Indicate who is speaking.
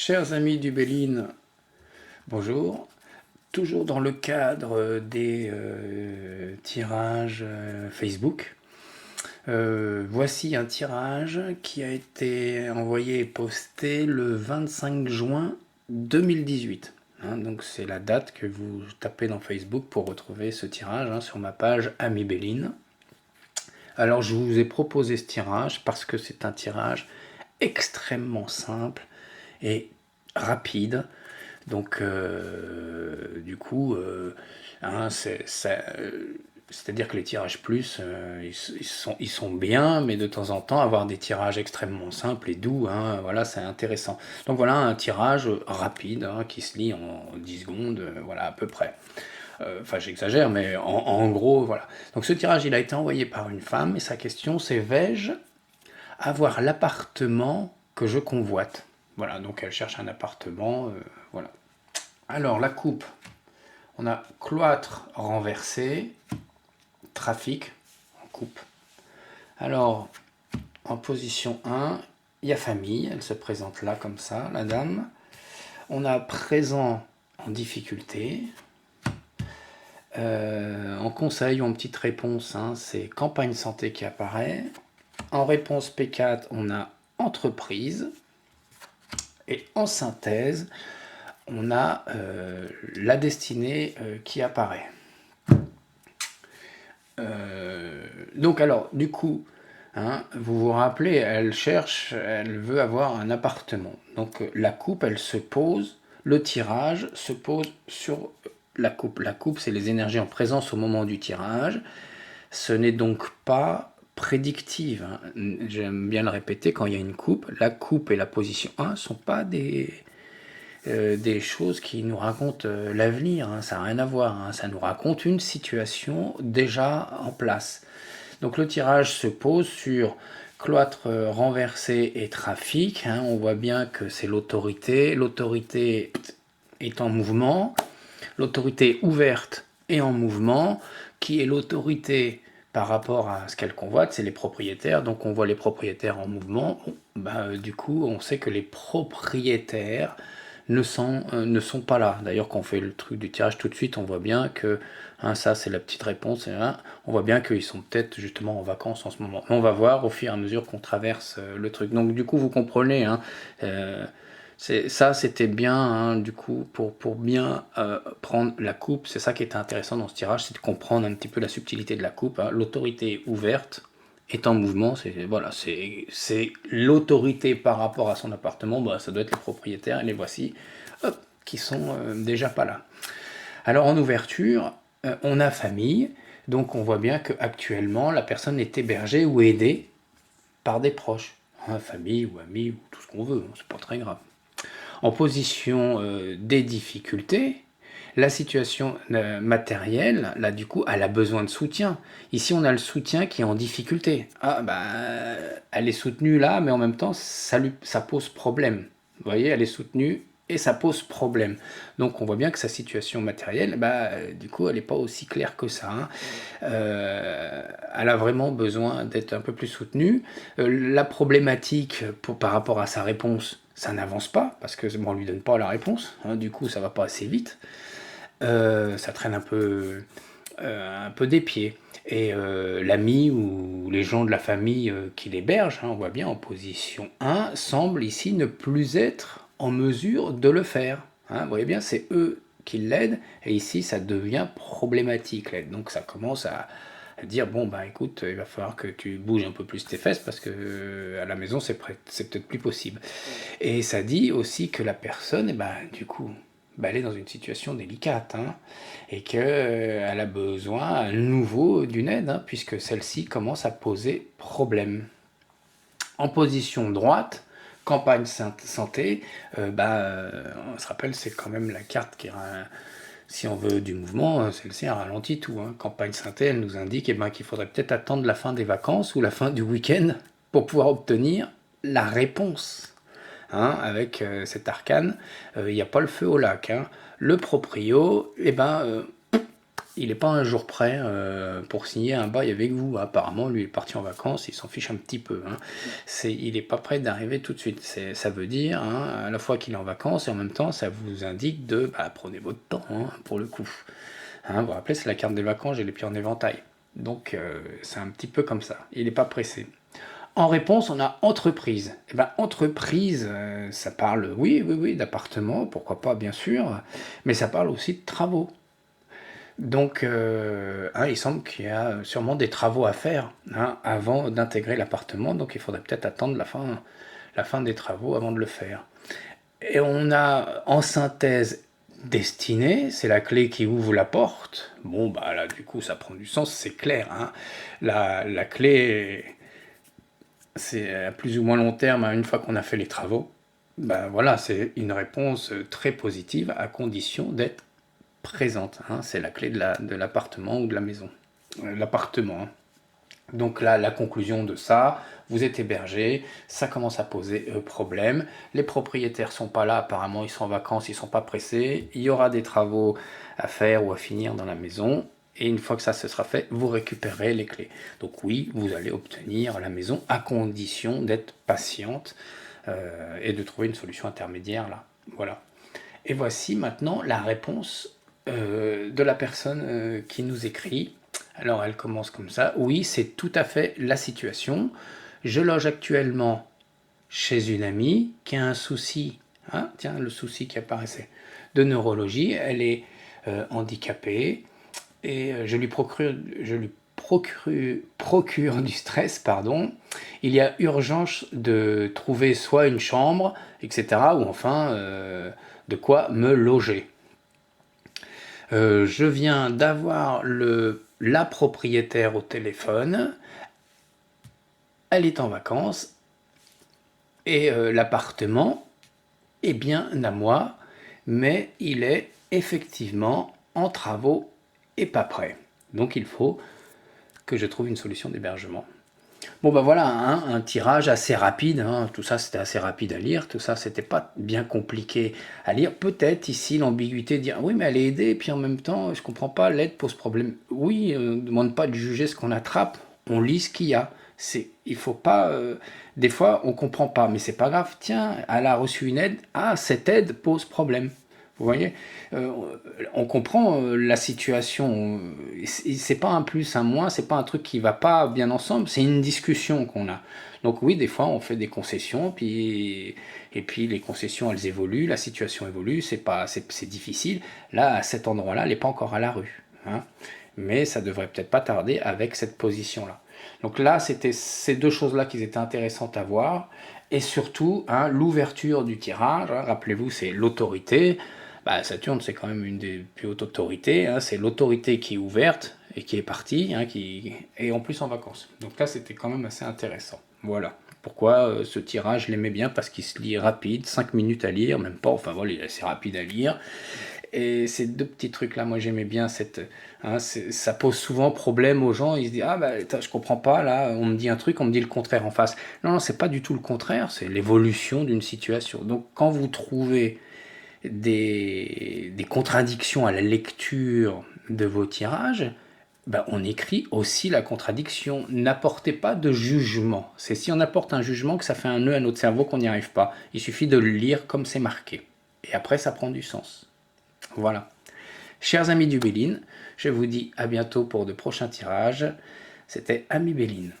Speaker 1: Chers amis du Béline, bonjour. Toujours dans le cadre des tirages Facebook, voici un tirage qui a été envoyé et posté le 25 juin 2018. Donc c'est la date que vous tapez dans Facebook pour retrouver ce tirage sur ma page Ami Béline. Alors je vous ai proposé ce tirage parce que c'est un tirage extrêmement simple et rapide. Donc, du coup, c'est-à-dire que les tirages plus, ils sont bien, mais de temps en temps, avoir des tirages extrêmement simples et doux, voilà, c'est intéressant. Donc voilà un tirage rapide qui se lit en 10 secondes, voilà, à peu près. Enfin, j'exagère, mais en gros, voilà. Donc ce tirage, il a été envoyé par une femme, et sa question, c'est: vais-je avoir l'appartement que je convoite? Voilà, donc elle cherche un appartement, voilà. Alors, la coupe, on a cloître renversé, trafic, en coupe. Alors, en position 1, il y a famille, elle se présente là comme ça, la dame. On a présent en difficulté. En conseil ou en petite réponse, c'est campagne santé qui apparaît. En réponse P4, on a entreprise. Et en synthèse, on a la destinée qui apparaît. Donc alors, du coup, vous vous rappelez, elle veut avoir un appartement. Donc la coupe, elle se pose, le tirage se pose sur la coupe. La coupe, c'est les énergies en présence au moment du tirage. Ce n'est donc pas prédictive. J'aime bien le répéter, quand il y a une coupe, la coupe et la position 1 ne sont pas des choses qui nous racontent l'avenir, ça n'a rien à voir, ça nous raconte une situation déjà en place. Donc le tirage se pose sur cloître renversé et trafic, on voit bien que c'est l'autorité est en mouvement, l'autorité ouverte est en mouvement. Qui est l'autorité par rapport à ce qu'elle convoite? C'est les propriétaires, donc on voit les propriétaires en mouvement. Du coup on sait que les propriétaires ne sont pas là. D'ailleurs, quand on fait le truc du tirage tout de suite, on voit bien que, ça c'est la petite réponse, on voit bien qu'ils sont peut-être justement en vacances en ce moment. Mais on va voir au fur et à mesure qu'on traverse le truc. Donc du coup, vous comprenez, ça c'était bien, du coup, pour bien prendre la coupe. C'est ça qui était intéressant dans ce tirage, c'est de comprendre un petit peu la subtilité de la coupe. L'autorité ouverte est en mouvement, c'est l'autorité par rapport à son appartement, ça doit être les propriétaires, et les voici, qui sont déjà pas là. Alors en ouverture, on a famille, donc on voit bien qu'actuellement la personne est hébergée ou aidée par des proches, famille ou amis, ou tout ce qu'on veut, c'est pas très grave. En position des difficultés, la situation matérielle, là du coup, elle a besoin de soutien. Ici, on a le soutien qui est en difficulté. Elle est soutenue là, mais en même temps, ça pose problème. Vous voyez, elle est soutenue et ça pose problème. Donc on voit bien que sa situation matérielle, du coup, elle n'est pas aussi claire que ça. Elle a vraiment besoin d'être un peu plus soutenue. La problématique par rapport à sa réponse, ça n'avance pas, parce que on lui donne pas la réponse, du coup ça va pas assez vite, ça traîne un peu des pieds. Et l'ami ou les gens de la famille qui l'hébergent, on voit bien en position 1, semble ici ne plus être en mesure de le faire. Vous voyez bien, c'est eux qui l'aident, et ici ça devient problématique l'aide. Donc ça commence à dire bon écoute, il va falloir que tu bouges un peu plus tes fesses parce que à la maison c'est peut-être plus possible. Et ça dit aussi que la personne, du coup, elle est dans une situation délicate, et qu'elle a besoin à nouveau d'une aide, puisque celle-ci commence à poser problème. En position droite, campagne santé, on se rappelle, c'est quand même la carte qui si on veut du mouvement, celle-ci a ralenti tout. Campagne santé, elle nous indique qu'il faudrait peut-être attendre la fin des vacances ou la fin du week-end pour pouvoir obtenir la réponse. Avec cet arcane, il n'y a pas le feu au lac. Le proprio, il n'est pas un jour prêt pour signer un bail avec vous. Apparemment, lui est parti en vacances, il s'en fiche un petit peu. Hein. Il n'est pas prêt d'arriver tout de suite. Ça veut dire hein, à la fois qu'il est en vacances et en même temps, ça vous indique de prenez votre temps hein, pour le coup. Hein, vous vous rappelez, c'est la carte des vacances, j'ai les pieds en éventail. Donc c'est un petit peu comme ça. Il n'est pas pressé. En réponse, on a entreprise. Eh ben, entreprise, ça parle, oui, d'appartement, pourquoi pas, bien sûr, mais ça parle aussi de travaux. Donc, hein, il semble qu'il y a sûrement des travaux à faire hein, avant d'intégrer l'appartement, donc il faudrait peut-être attendre la fin des travaux avant de le faire. Et on a en synthèse destinée, c'est la clé qui ouvre la porte. Bon, bah là, du coup, ça prend du sens, c'est clair. Hein. La clé, c'est à plus ou moins long terme, hein, une fois qu'on a fait les travaux. Ben voilà, c'est une réponse très positive à condition d'être présente. Hein. C'est la clé de l'appartement ou de la maison. L'appartement. Hein. Donc là, la conclusion de ça, vous êtes hébergé, ça commence à poser problème. Les propriétaires sont pas là, apparemment ils sont en vacances, ils sont pas pressés. Il y aura des travaux à faire ou à finir dans la maison. Et une fois que ça se sera fait, vous récupérez les clés. Donc oui, vous allez obtenir la maison à condition d'être patiente et de trouver une solution intermédiaire là. Voilà. Et voici maintenant la réponse de la personne qui nous écrit. Alors elle commence comme ça. Oui, c'est tout à fait la situation. Je loge actuellement chez une amie qui a un souci, hein, tiens le souci qui apparaissait, de neurologie. Elle est handicapée et je lui procure du stress, pardon. Il y a urgence de trouver soit une chambre, etc., ou enfin de quoi me loger. Je viens d'avoir la propriétaire au téléphone, elle est en vacances, et l'appartement est bien à moi, mais il est effectivement en travaux et pas prêt. Donc il faut que je trouve une solution d'hébergement. Bon ben voilà, hein, un tirage assez rapide, hein, tout ça c'était assez rapide à lire, tout ça c'était pas bien compliqué à lire. Peut-être ici l'ambiguïté de dire oui mais elle est aidée, et puis en même temps je comprends pas, l'aide pose problème. Oui, on ne demande pas de juger ce qu'on attrape, on lit ce qu'il y a. Il faut pas, des fois on comprend pas, mais c'est pas grave, tiens, elle a reçu une aide, cette aide pose problème. Vous voyez, on comprend la situation. C'est pas un plus, un moins, c'est pas un truc qui va pas bien ensemble. C'est une discussion qu'on a. Donc oui, des fois on fait des concessions, et puis les concessions elles évoluent, la situation évolue. C'est difficile. Là, à cet endroit-là, elle n'est pas encore à la rue. Hein. Mais ça devrait peut-être pas tarder avec cette position-là. Donc là, c'était ces deux choses-là qui étaient intéressantes à voir. Et surtout, hein, l'ouverture du tirage. Hein, rappelez-vous, c'est l'autorité. Saturne, c'est quand même une des plus hautes autorités. Hein, c'est l'autorité qui est ouverte et qui est partie, hein, qui est en plus en vacances. Donc là, c'était quand même assez intéressant. Voilà. Pourquoi ce tirage, je l'aimais bien parce qu'il se lit rapide, 5 minutes à lire, même pas, enfin voilà, il est assez rapide à lire. Et ces deux petits trucs-là, moi j'aimais bien ça pose souvent problème aux gens, ils se disent je comprends pas, là, on me dit un truc, on me dit le contraire en face. Non, c'est pas du tout le contraire, c'est l'évolution d'une situation. Donc quand vous trouvez des contradictions à la lecture de vos tirages, on écrit aussi la contradiction. N'apportez pas de jugement. C'est si on apporte un jugement que ça fait un nœud à notre cerveau qu'on n'y arrive pas. Il suffit de le lire comme c'est marqué. Et après, ça prend du sens. Voilà. Chers amis du Béline, je vous dis à bientôt pour de prochains tirages. C'était Ami Béline.